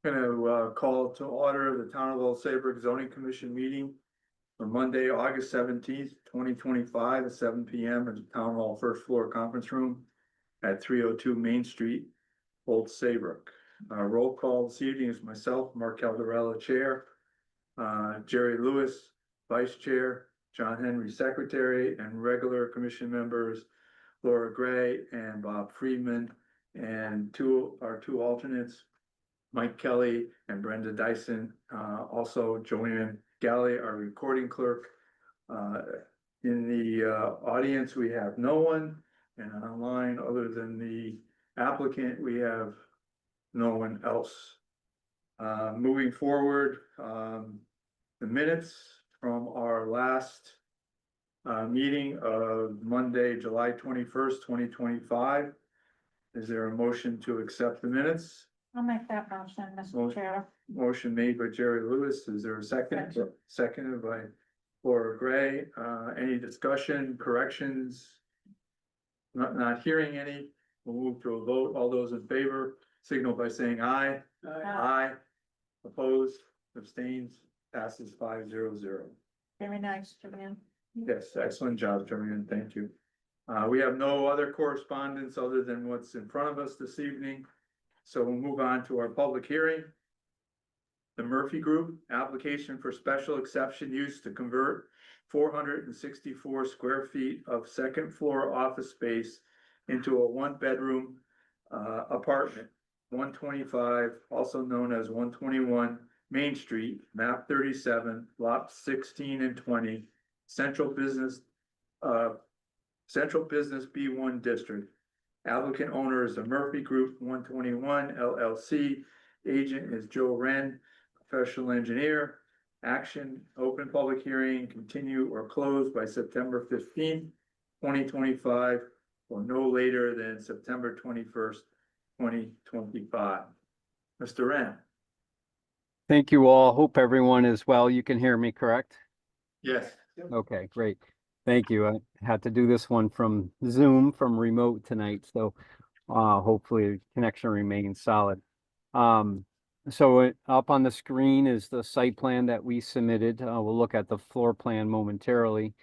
Going to call to order the Town of Old Saybrook Zoning Commission meeting for Monday, August 17th, 2025 at 7 p.m. at the Town Hall first floor conference room at 302 Main Street, Old Saybrook. Roll call this evening is myself, Mark Caldarella, Chair, Jerry Lewis, Vice Chair, John Henry, Secretary, and regular commission members, Laura Gray and Bob Friedman, and our two alternates, Mike Kelly and Brenda Dyson. Also Joanne Galley, our recording clerk. In the audience, we have no one, and online, other than the applicant, we have no one else. Moving forward, the minutes from our last meeting of Monday, July 21st, 2025. Is there a motion to accept the minutes? I'll make that motion, Mr. Chair. Motion made by Jerry Lewis. Is there a second? Seconded by Laura Gray. Any discussion, corrections? Not hearing any. We'll move to a vote. All those in favor signal by saying aye. Aye. Opposed, abstains, passes 5-0-0. Very nice, Joanne. Yes, excellent job, Joanne. Thank you. We have no other correspondence other than what's in front of us this evening. So we'll move on to our public hearing. The Murphy Group application for special exception use to convert 464 square feet of second floor office space into a one-bedroom apartment, 125, also known as 121 Main Street, map 37, lots 16 and 20, Central Business B1 District. Applicant owner is the Murphy Group 121 LLC. Agent is Joe Wren, professional engineer. Action, open public hearing, continue or close by September 15th, 2025, or no later than September 21st, 2025. Mr. Wren. Thank you all. Hope everyone is well. You can hear me, correct? Yes. Okay, great. Thank you. I had to do this one from Zoom, from remote tonight, so hopefully the connection remains solid. So up on the screen is the site plan that we submitted. We'll look at the floor plan momentarily.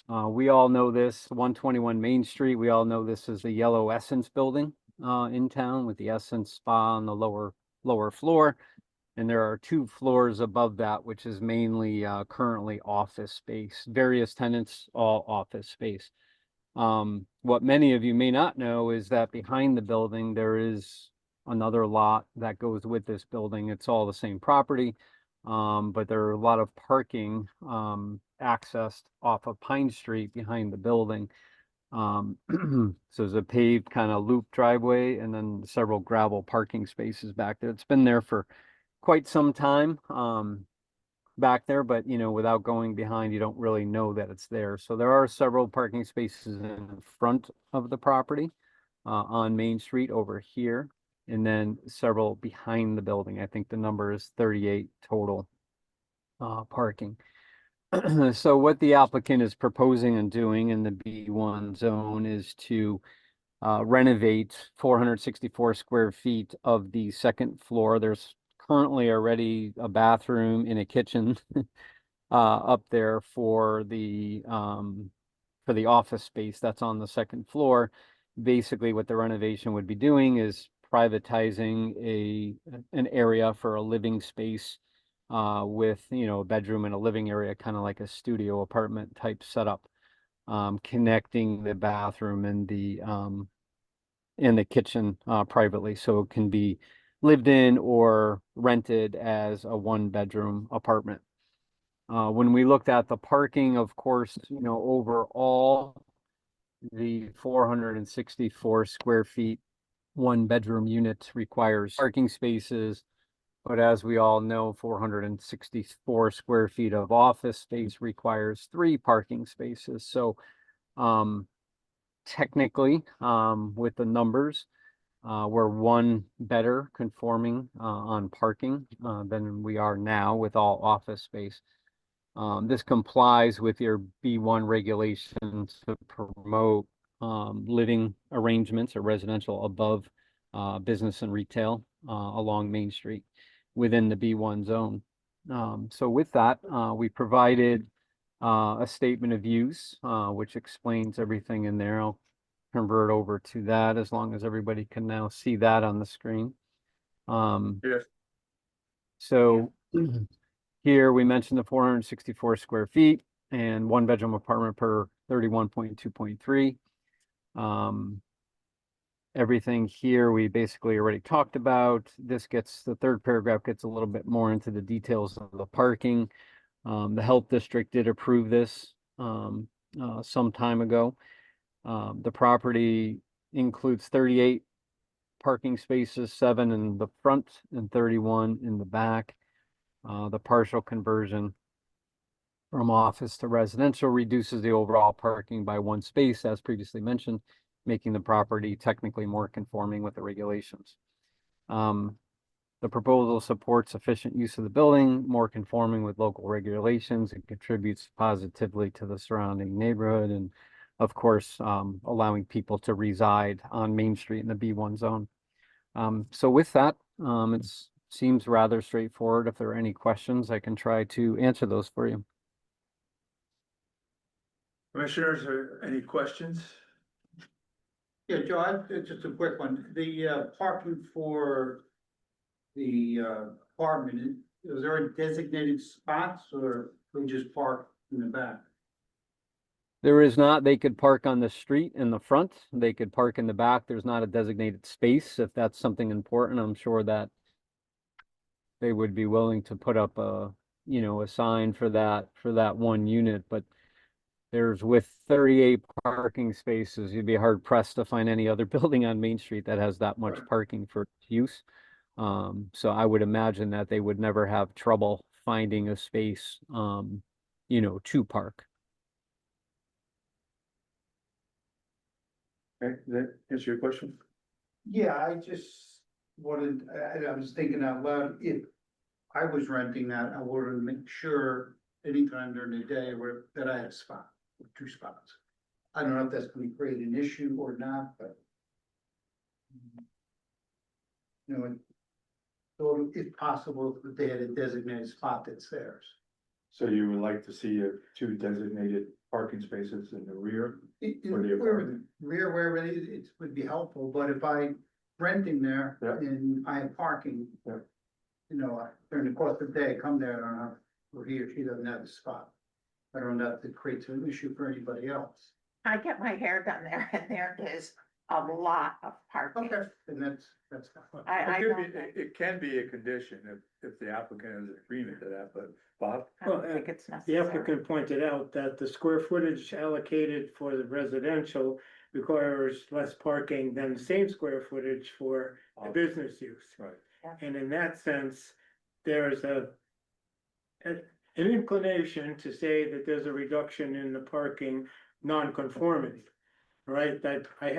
We all know this, 121 Main Street. We all know this is the Yellow Essence building in town with the Essence Spa on the lower floor. And there are 2 floors above that, which is mainly currently office space, various tenants, all office space. What many of you may not know is that behind the building, there is another lot that goes with this building. It's all the same property, but there are a lot of parking accessed off of Pine Street behind the building. So there's a paved kind of loop driveway and then several gravel parking spaces back there. It's been there for quite some time back there, but without going behind, you don't really know that it's there. So there are several parking spaces in front of the property on Main Street over here, and then several behind the building. I think the number is 38 total parking. So what the applicant is proposing and doing in the B1 zone is to renovate 464 square feet of the second floor. There's currently already a bathroom and a kitchen up there for the office space that's on the second floor. Basically, what the renovation would be doing is privatizing an area for a living space with a bedroom and a living area, kind of like a studio apartment type setup, connecting the bathroom and the kitchen privately, so it can be lived in or rented as a 1-bedroom apartment. When we looked at the parking, of course, overall, the 464 square feet 1-bedroom unit requires parking spaces, but as we all know, 464 square feet of office space requires 3 parking spaces. So technically, with the numbers, we're 1 better conforming on parking than we are now with all office space. This complies with your B1 regulations to promote living arrangements or residential above business and retail along Main Street. within the B1 zone. So with that, we provided a statement of use, which explains everything in there. I'll convert over to that as long as everybody can now see that on the screen. Yes. So here we mentioned the 464 square feet and one bedroom apartment per 31.2.3. Everything here we basically already talked about. The third paragraph gets a little bit more into the details of the parking. The health district did approve this some time ago. The property includes 38 parking spaces, 7 in the front and 31 in the back. The partial conversion from office to residential reduces the overall parking by 1 space, as previously mentioned, making the property technically more conforming with the regulations. The proposal supports efficient use of the building, more conforming with local regulations, and contributes positively to the surrounding neighborhood, and of course, allowing people to reside on Main Street in the B1 zone. So with that, it seems rather straightforward. If there are any questions, I can try to answer those for you. Commissioners, any questions? Yeah, Joe, just a quick one. The parking for the apartment, is there a designated spots or we just park in the back? There is not. They could park on the street in the front. They could park in the back. There's not a designated space. If that's something important, I'm sure that they would be willing to put up a sign for that one unit. But there's, with 38 parking spaces, you'd be hard pressed to find any other building on Main Street that has that much parking for use. So I would imagine that they would never have trouble finding a space, to park. Okay, does that answer your question? Yeah, I just wanted, I was thinking out loud, if I was renting that, I wanted to make sure anytime during the day that I had a spot, or 2 spots. I don't know if that's gonna create an issue or not, but. So if possible, if they had a designated spot that's theirs. So you would like to see 2 designated parking spaces in the rear? For the Wherever, apartment. rear, wherever it would be helpful, but if I renting there Yeah. and I have parking. Yeah. During the course of the day, I come there, I don't know, or he or she doesn't have the spot. I don't know if it creates an issue for anybody else. I get my hair done there and there is a lot of parking. Okay, then that's fine. I It could don't, be, it can be a condition if the applicant has agreement to that, but Bob? I don't think it's The necessary. applicant pointed out that the square footage allocated for the residential requires less parking than the same square footage for the business use. Right. And in that sense, there's an inclination to say that there's a reduction in the parking nonconformity. Right, that I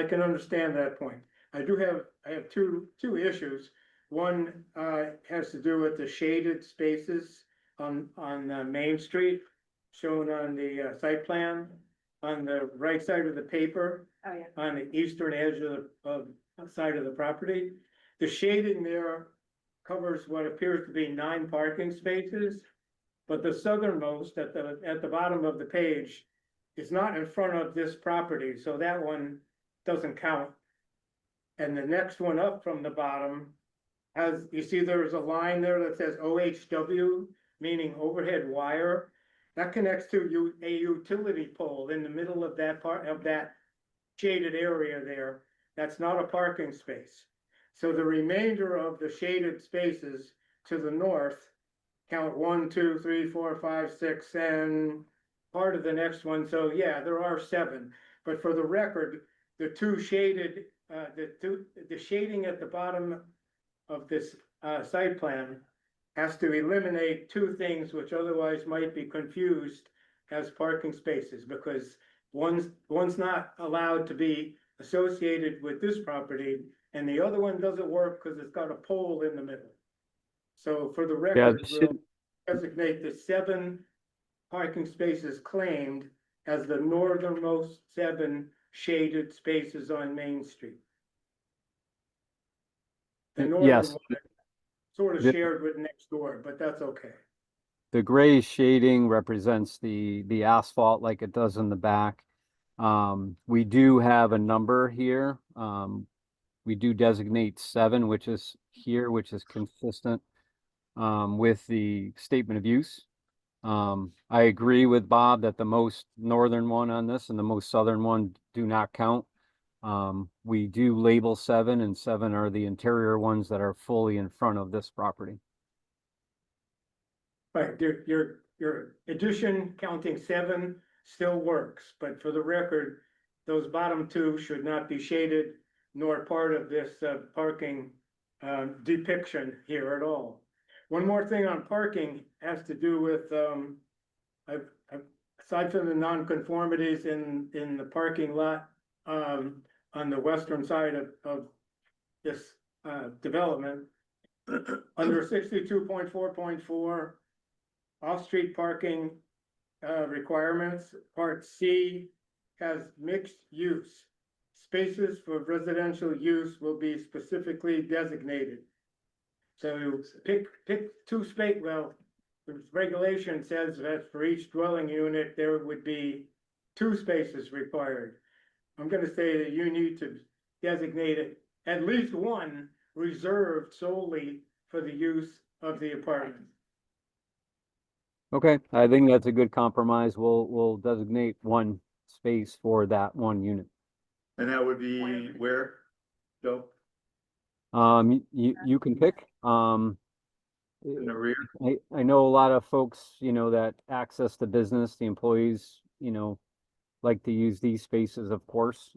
can understand that point. I have two issues. One has to do with the shaded spaces on Main Street, shown on the site plan, on the right side of the paper, Oh, yeah. on the eastern edge of the side of the property. The shading there covers what appears to be 9 parking spaces, but the southernmost at the bottom of the page is not in front of this property, so that one doesn't count. And the next one up from the bottom has, you see there's a line there that says OHW, meaning overhead wire. That connects to a utility pole in the middle of that part of that shaded area there. That's not a parking space. So the remainder of the shaded spaces to the north count 1, 2, 3, 4, 5, 6, and part of the next one. So yeah, there are 7. But for the record, the 2 shaded, the shading at the bottom of this site plan has to eliminate 2 things which otherwise might be confused as parking spaces, because one's not allowed to be associated with this property, and the other one doesn't work because it's got a pole in the middle. So for the record, we'll designate the 7 parking spaces claimed as the northernmost 7 shaded spaces on Main Street. The northern Yes. one sort of The- shared with next door, but that's okay. The gray shading represents the asphalt like it does in the back. We do have a number here. We do designate 7, which is here, which is consistent with the statement of use. I agree with Bob that the most northern one on this and the most southern one do not count. We do label 7, and 7 are the interior ones that are fully in front of this property. Right, your addition counting 7 still works, but for the record, those bottom 2 should not be shaded nor part of this parking depiction here at all. One more thing on parking has to do with, aside from the nonconformities in the parking lot on the western side of this development, under 62.4.4, off-street parking requirements, Part C has mixed use. Spaces for residential use will be specifically designated. So pick 2 space, well, the regulation says that for each dwelling unit, there would be 2 spaces required. I'm gonna say that you need to designate it, at least 1 reserved solely for the use of the apartment. Okay, I think that's a good compromise. We'll designate 1 space for that 1 unit. And that would be where, Joe? You can pick. In the rear? I know a lot of folks, that access the business, the employees, like to use these spaces, of course.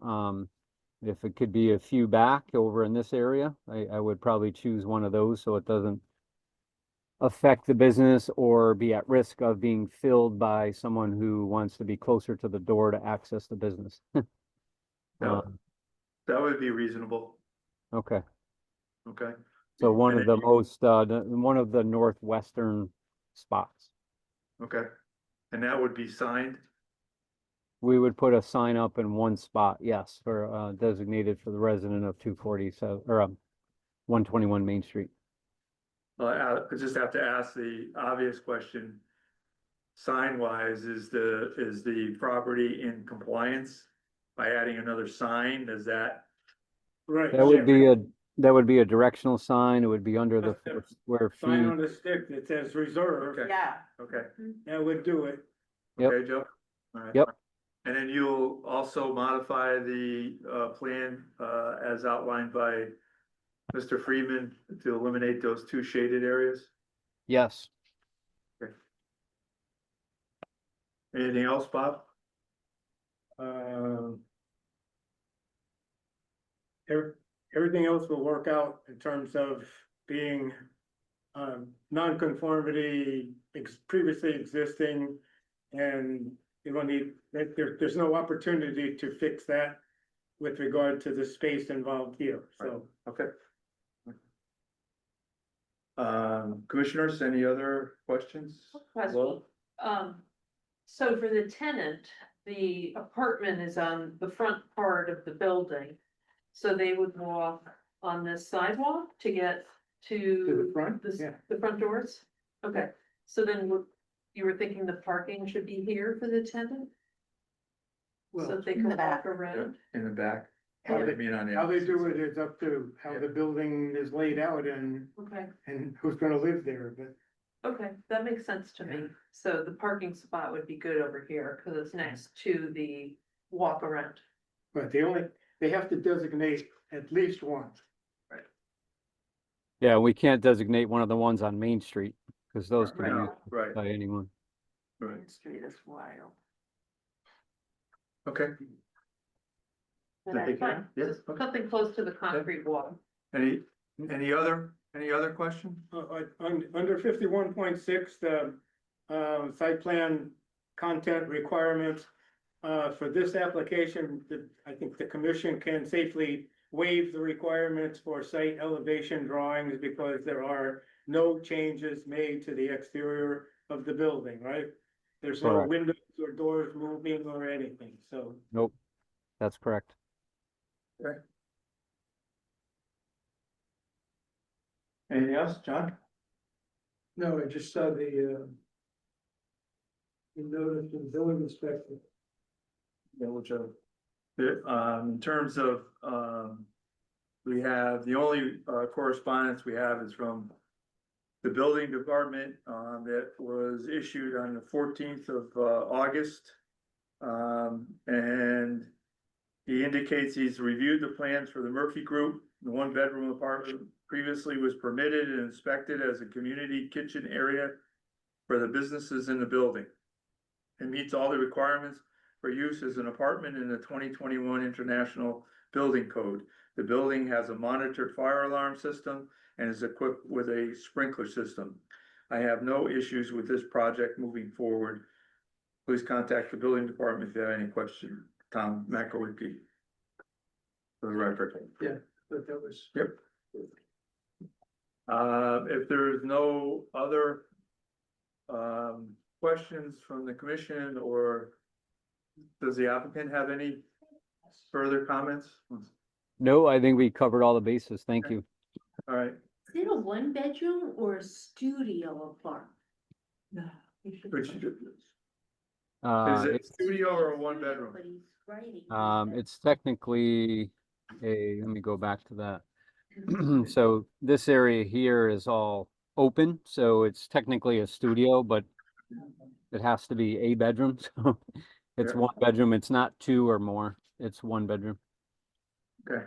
If it could be a few back over in this area, I would probably choose one of those so it doesn't affect the business or be at risk of being filled by someone who wants to be closer to the door to access the business. No, that would be reasonable, Okay, okay? so one And of then the most, one of the northwestern spots. Okay, and that would be signed, We would put a sign up in 1 spot, yes, for designated for the resident of 247 or 121 Main Street. I just have to ask the obvious question. Sign wise, is the property in compliance by adding another sign, is that? Right. That would be a directional sign. It would be under the That's 4 square Sign feet. on the stick that says reserve, Okay. Yeah, Okay, that would do it. Yep. okay, Joe? All right. Yep. And then you'll also modify the plan as outlined by Mr. Freeman to eliminate those 2 shaded areas? Yes. Anything else, Bob? Everything else will work out in terms of being non-conformity previously existing. And you don't need, there's no opportunity to fix that with regard to the space involved here, so. Okay. Commissioners, any other questions? Question. So for the tenant, the apartment is on the front part of the building. So they would walk on this sidewalk to get To the front? Yeah. the front doors? Okay, so then you were thinking the parking should be here for the tenant? So Well, that they in can the walk back. around? In the back? How I they- mean on the how they opposite do side. it is up to how the building is laid out and Okay, who's gonna live there, but. okay, that makes sense to me. So the parking spot would be good over here, cause it's next to the walk around. But they have to designate at least 1. Yeah, we can't designate one of the ones on Main Street because those can be No, used right, by anyone. right, Main Street is wild. okay. But That take that's care? fine. Yeah, Just okay. something close to the concrete wall. Any other question? Under 51.6, the site plan content requirements. For this application, I think the commission can safely waive the requirements for site elevation drawings because there are no changes made to the exterior of the building, right? There's no Correct. windows or doors moving or anything, so. Nope, that's correct. Anything else, John? No, I just saw the notice of the building inspector. Village of. In terms of, we have, the only correspondence we have is from the building department, that was issued on the 14th of August. And he indicates he's reviewed the plans for the Murphy Group. The one-bedroom apartment previously was permitted and inspected as a community kitchen area for the businesses in the building. It meets all the requirements for use as an apartment in the 2021 International Building Code. The building has a monitored fire alarm system and is equipped with a sprinkler system. I have no issues with this project moving forward. Please contact the building department if you have any questions. Tom McAwiki. For the record. Yeah, but that was. Yep. If there's no other questions from the commission, or does the applicant have any further comments? No, I think we covered all the bases. Thank you. All right, Is it a one bedroom or a studio apartment? No. you should- which, is it It's, studio or a one Studio, bedroom? But he's writing. it's technically let me go back to that. So this area here is all open, so it's technically a studio, but it has to be a bedroom, so it's Yeah. one bedroom. It's not two or more. It's one bedroom. Okay,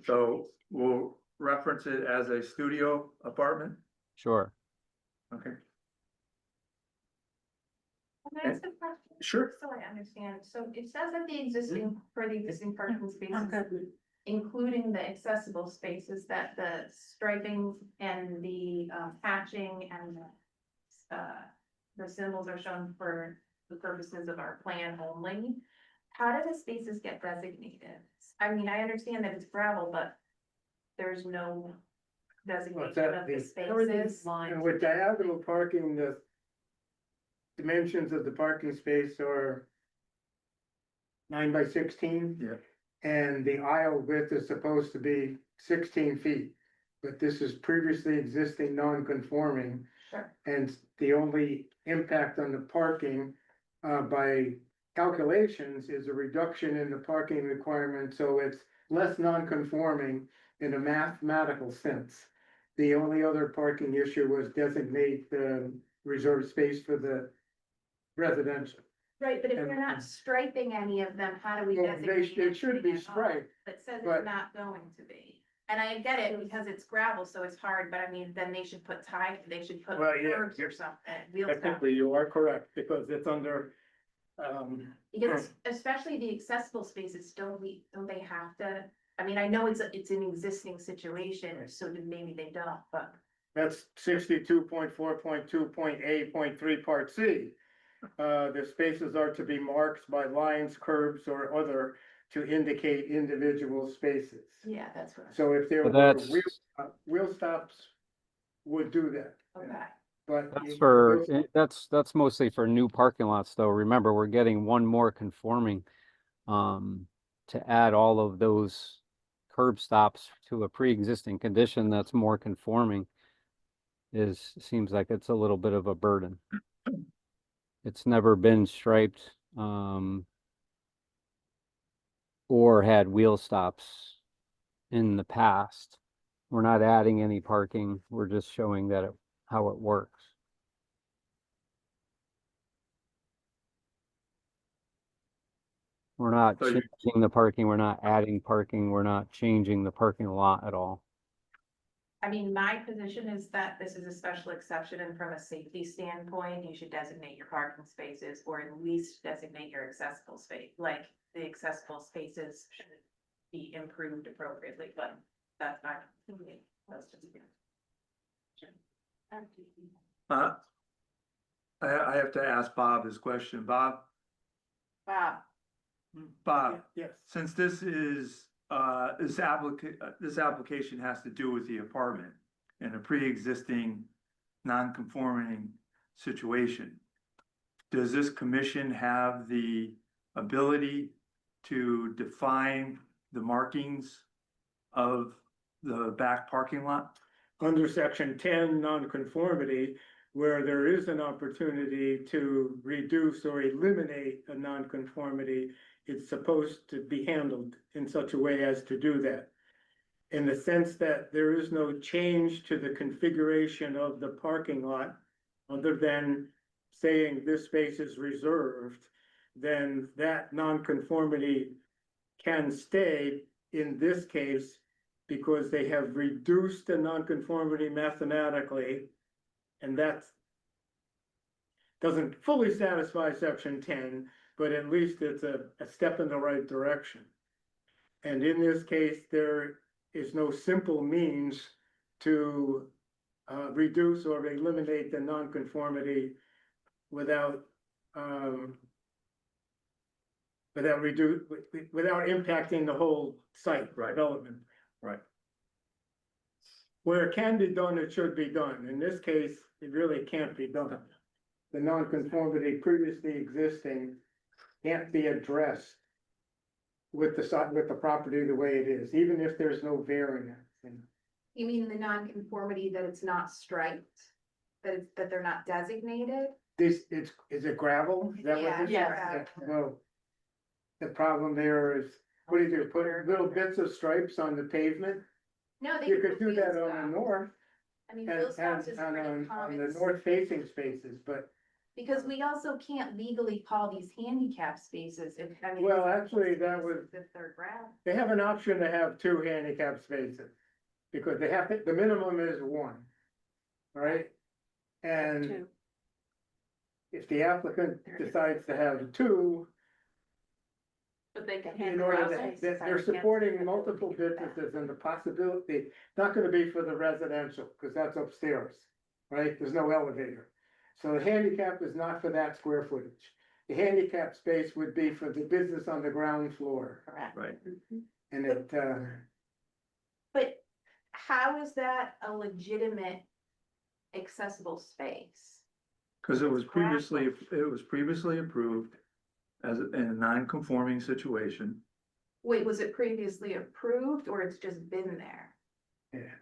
so we'll reference it as a studio apartment, Sure. okay? Can I ask a question? Sure. So I understand, so it says that the existing, for the existing parking spaces, good. including the accessible spaces, that the striping and the hatching and the symbols are shown for the purposes of our plan only. How do the spaces get designated? I mean, I understand that it's gravel, but there's no designation that? of the How are these spaces. lines? And with diagonal parking, the dimensions of the parking space are 9 by 16. Yeah. And the aisle width is supposed to be 16 feet. But this is previously existing non-conforming, Sure. and the only impact on the parking by calculations is a reduction in the parking requirement, so it's less non-conforming in a mathematical sense. The only other parking issue was designate the reserved space for the residential. Right, but if And- we're not striping any of them, how do we Well, designate? they should be anything at all? striped, It says but- it's not going to be. And I get it because it's gravel, so it's hard, but I mean, then they should put they should put Well, yeah, curbs or something, wheel stop. technically you are correct, because it's under, Because especially the accessible spaces, don't they have to, I mean, I know it's an existing situation, so then maybe they don't, but. that's 62.4.2.A.3 Part C. The spaces are to be marked by lines, curbs, or other to indicate individual spaces. Yeah, that's what, So if there But were that's- wheel stops would do that, okay, but. That's for, that's mostly for new parking lots, though. Remember, we're getting one more conforming. To add all of those curb stops to a pre-existing condition that's more conforming seems like it's a little bit of a burden. It's never been striped, or had wheel stops in the past. We're not adding any parking. We're just showing that how it works. We're not So you- changing the parking, we're not adding parking, we're not changing the parking lot at all. I mean, my position is that this is a special exception, and from a safety standpoint, you should designate your parking spaces, or at least designate your accessible space, like the accessible spaces should be improved appropriately, but that's not. That's just. I have to ask Bob this question. Bob, Bob, Yes, since this is, this application has to do with the apartment and a pre-existing non-conforming situation, does this commission have the ability to define the markings of the back parking lot? under section 10 nonconformity, where there is an opportunity to reduce or eliminate a nonconformity, it's supposed to be handled in such a way as to do that. In the sense that there is no change to the configuration of the parking lot, other than saying this space is reserved, then that nonconformity can stay in this case because they have reduced the nonconformity mathematically, and that doesn't fully satisfy section 10, but at least it's a step in the right direction. And in this case, there is no simple means to reduce or eliminate the nonconformity without without impacting the whole site development. Right. Where it can be done, it should be done. In this case, it really can't be done. The nonconformity previously existing can't be addressed with the property the way it is, even if there's no variance. You mean the nonconformity that it's not striped? That they're not designated? Is it gravel? Is that what Yeah, this is? yeah. Well, the problem there is, what do you do, put little bits of stripes on the pavement? No, they You could could do put that wheel on the stops. north I mean, and, wheel stops is and pretty on the common. north facing spaces, but, Because we also can't legally call these handicap spaces if, I mean. Well, it's- actually, that was- If they're gravel. they have an option to have 2 handicap spaces. Because they have to, the minimum is 1. Right? And Two. if the applicant decides to have 2, But they can in hand order gravel. to, they're supporting multiple businesses, and the possibility, not gonna be for the residential, because that's upstairs, right? There's no elevator. So the handicap is not for that square footage. The handicap space would be for the business on the ground floor, Correct. Right. and it, But how is that a legitimate accessible space? Cause it It's was previously approved in a non-conforming situation. Wait, was it previously approved or it's just been there? yeah.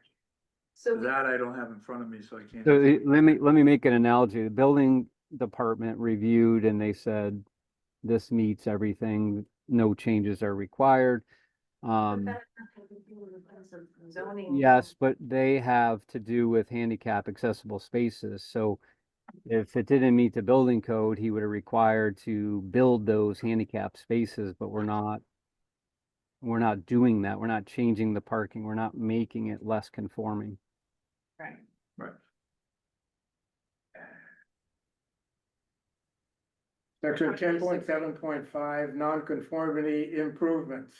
So, That I don't have in front of me, so I can't. So let me make an analogy. The building department reviewed and they said this meets everything, no changes are required. but that's nothing to do with the place of zoning. Yes, but they have to do with handicap accessible spaces. So if it didn't meet the building code, he would have required to build those handicap spaces, but we're not doing that. We're not changing the parking. We're not making it less conforming. Right. Right. Section 10.7.5, nonconformity improvements.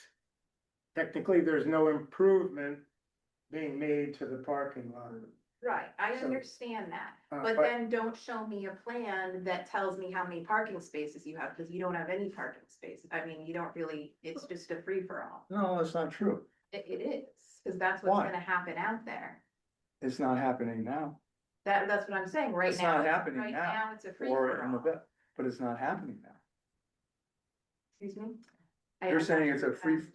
Technically, there's no improvement being made to the parking lot. Right, I So, understand that, but- but then don't show me a plan that tells me how many parking spaces you have, because you don't have any parking spaces. I mean, you don't really, it's just a free-for-all. No, that's not true. It is, because that's what's Why? gonna happen out there. It's not happening now, That's what I'm saying, right It's now. not happening right now, It's a or in the, free-for-all. but it's not happening now. Excuse me? You're saying it's a free-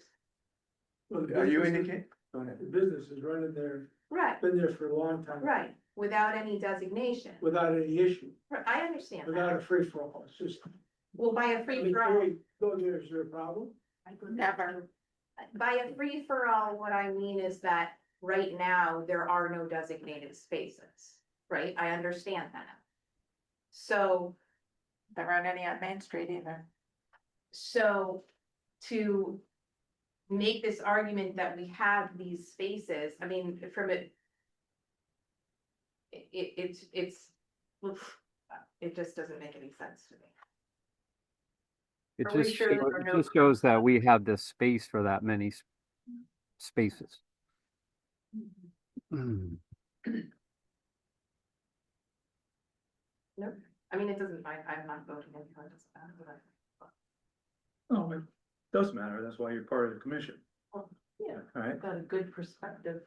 Are you indicating? Go The ahead. business is running there, Right, been there for a long time. right, without any designation. Without any issue, Right, I understand without that. a free for all, it's just. Well, by a I mean, free-for-all, Carrie, go there, is there a problem? never. By a free-for-all, what I mean is that right now, there are no designated spaces, right? I understand that. So. There aren't any on Main Street either. So to make this argument that we have these spaces, I mean, from it. It just doesn't make any sense to me. It Are we just, sure there are it no just shows that we have the space for that many spaces. Nope, I mean, it doesn't, I'm not voting in, it doesn't matter, but No, it does matter. That's why you're part of the commission. Yeah. All right. I've got a good perspective.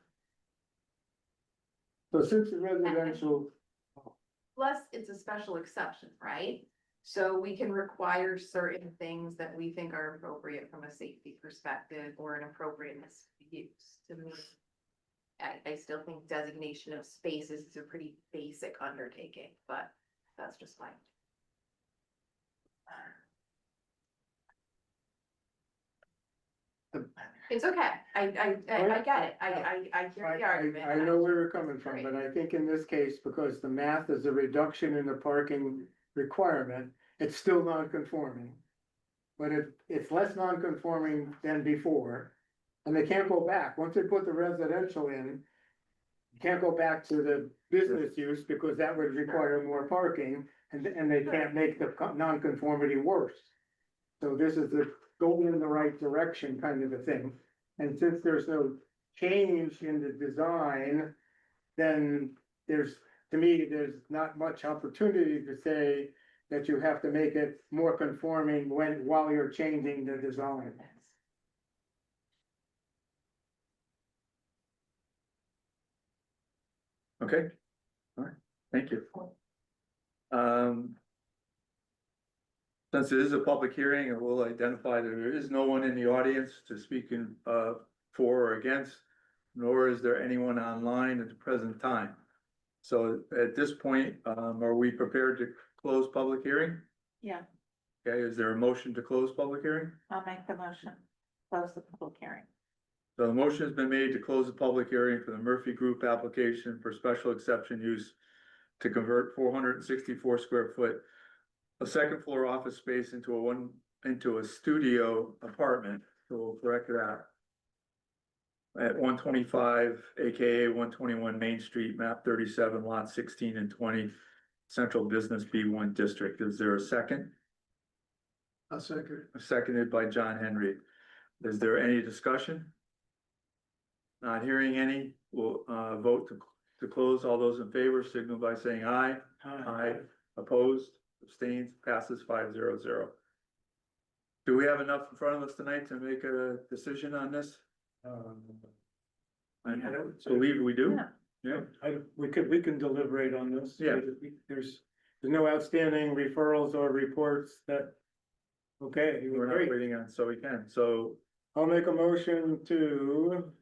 So since the residential, plus it's a special exception, right? So we can require certain things that we think are appropriate from a safety perspective or an appropriateness use to meet I still think designation of spaces is a pretty basic undertaking, but that's just fine. It's okay, I get it, I hear the argument. I know where you're coming from, but I think in this case, because the math is a reduction in the parking requirement, it's still non-conforming. But it's less non-conforming than before, and they can't go back, once they put the residential in. You can't go back to the business use because that would require more parking, and they can't make the non-conformity worse. So this is the going in the right direction kind of a thing. And since there's no change in the design, then to me, there's not much opportunity to say that you have to make it more conforming while you're changing the design. Okay, all right, thank you. Since it is a public hearing, and we'll identify that there is no one in the audience to speak in, for or against, nor is there anyone online at the present time. So at this point, are we prepared to close public hearing? Yeah, Okay, is there a motion to close public hearing? I'll make the motion, close the public hearing. So the motion has been made to close the public hearing for the Murphy Group application for special exception use to convert 464 square foot a second floor office space into a studio apartment. So we'll correct that. At 125, AKA 121 Main Street, map 37, lot 16 and 20, Central Business B1 District. Is there a second? A second. Seconded by John Henry. Is there any discussion? Not hearing any, we'll vote to close. All those in favor signal by saying aye. Aye. Opposed, abstains, passes 5-0-0. Do we have enough in front of us tonight to make a decision on this? I don't believe we do. Yeah. Yeah, We can deliberate on this. Yeah. There's no outstanding referrals or reports that, okay, we're not great. waiting on, so we can, so I'll make a motion to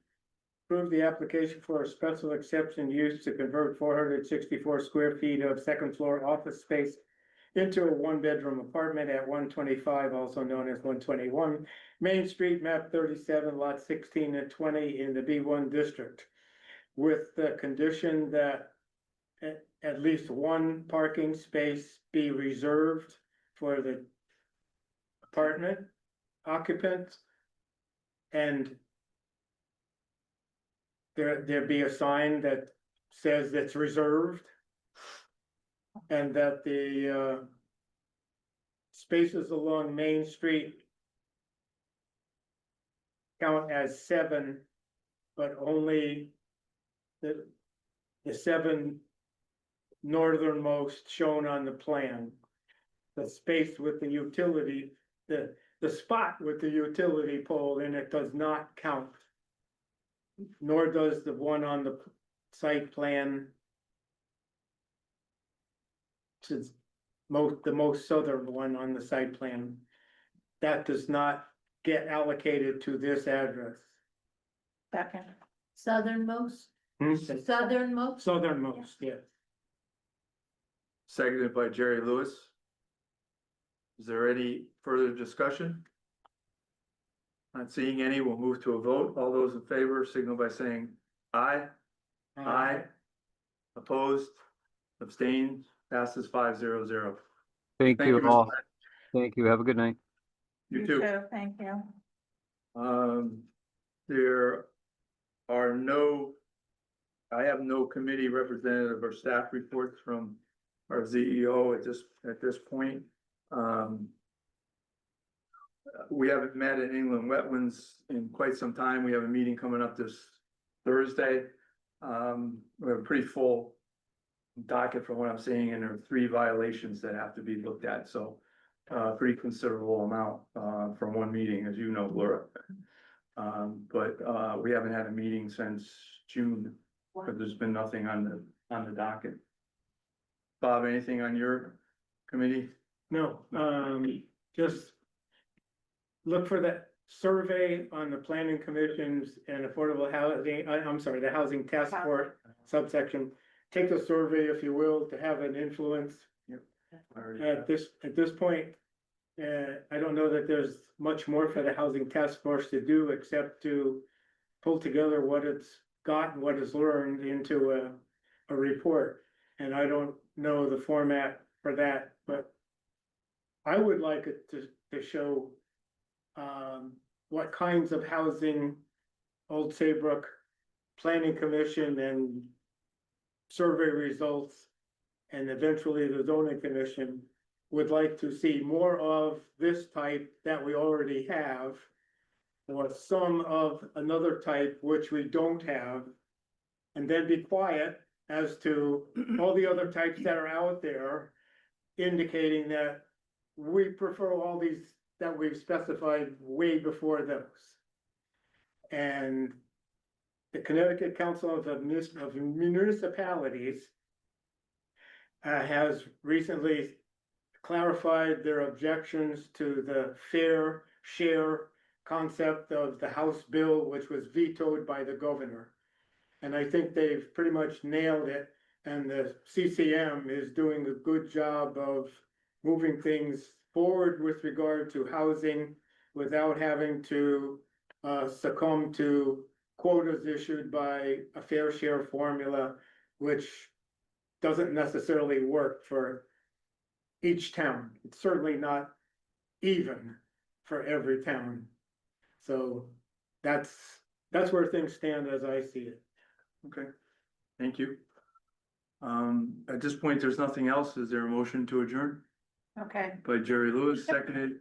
approve the application for a special exception use to convert 464 square feet of second floor office space into a one-bedroom apartment at 125, also known as 121 Main Street, map 37, lot 16 and 20 in the B1 district, with the condition that at least one parking space be reserved for the apartment occupants, and there be a sign that says it's reserved, and that the spaces along Main Street count as 7, but only the 7 northernmost shown on the plan. The space with the utility, the spot with the utility pole in it does not count. Nor does the one on the site plan. To the most southern one on the site plan. That does not get allocated to this address. Second. Southernmost, southernmost? Southernmost, yes. seconded by Jerry Lewis. Is there any further discussion? Not seeing any, we'll move to a vote. All those in favor signal by saying aye. Aye. Opposed, abstained, passes 5-0-0. Thank Thank you you, all. Mr. Thank you. Have a good night. You too. Thank you. There are I have no committee representative or staff reports from our CEO at this point. We haven't met in Inland Wetlands in quite some time. We have a meeting coming up this Thursday. We have a pretty full docket from what I'm seeing, and there are 3 violations that have to be looked at, so pretty considerable amount from one meeting, as you know, Laura. But we haven't had a meeting since June, because there's been nothing on the docket. Bob, anything on your committee? No, just look for survey on the planning commissions and affordable housing, I'm sorry, the housing task force subsection. Take a survey, if you will, to have an influence. At this point, I don't know that there's much more for the housing task force to do except to pull together what it's got and what it's learned into a report. And I don't know the format for that, but I would like it to show what kinds of housing Old Saybrook Planning Commission and survey results and eventually the zoning commission would like to see more of this type that we already have, or some of another type which we don't have, and then be quiet as to all the other types that are out there, indicating that we prefer all these that we've specified way before those. And the Connecticut Council of Municipalities has recently clarified their objections to the fair share concept of the House bill, which was vetoed by the governor. And I think they've pretty much nailed it, and the CCM is doing a good job of moving things forward with regard to housing without having to succumb to quotas issued by a fair share formula, which doesn't necessarily work for each town. It's certainly not even for every town. So that's where things stand as I see it. Okay, thank you. At this point, there's nothing else. Is there a motion to adjourn? Okay. By Jerry Lewis, seconded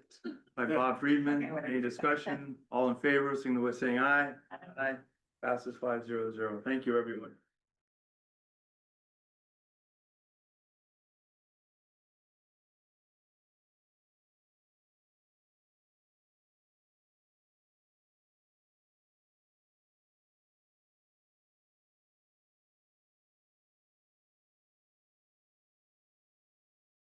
by Bob Friedman. Okay, whatever. Any discussion? All in favor, signal by saying aye. Aye. Passes 5-0-0. Thank you, everyone.